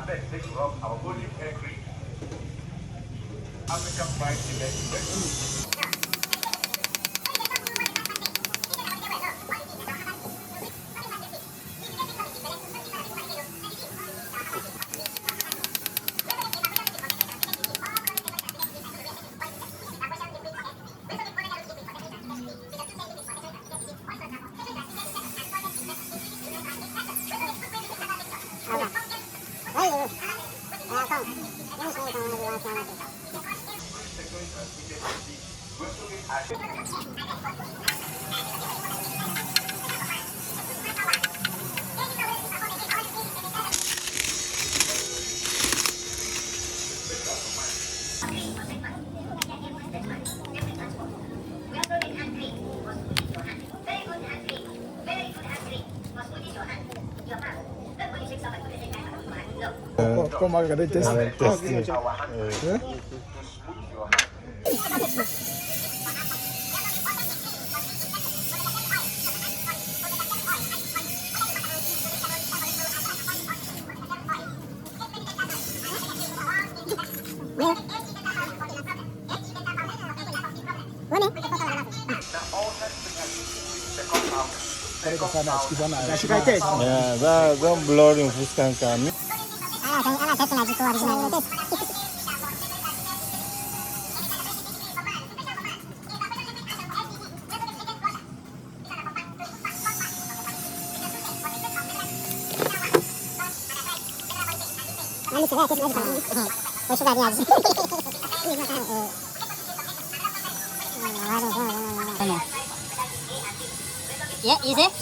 beg, take off our olive hair cream. African fried chicken. Kok mau ada tes? Tes ni. Ya, dah blur yang fuskan kami. Yeah, is it?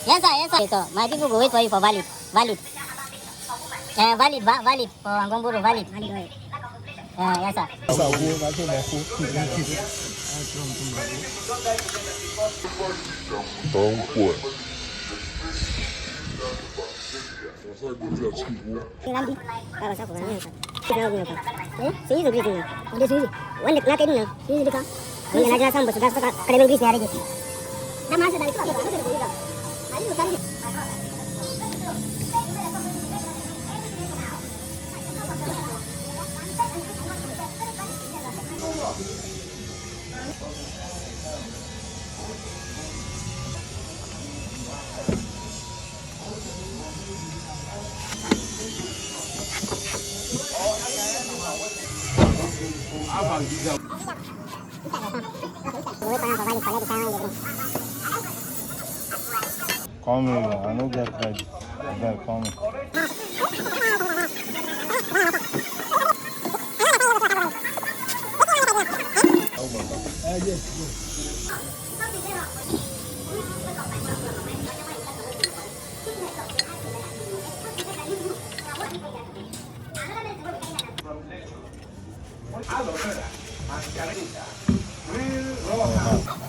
Yes, sir, yes, sir. So, my people go wait for you for valid. Valid. Valid. For Angomburu, valid. Yes, sir. Call me, I don't get ready. You gotta call me. Aloe vera, mascarilla, real raw.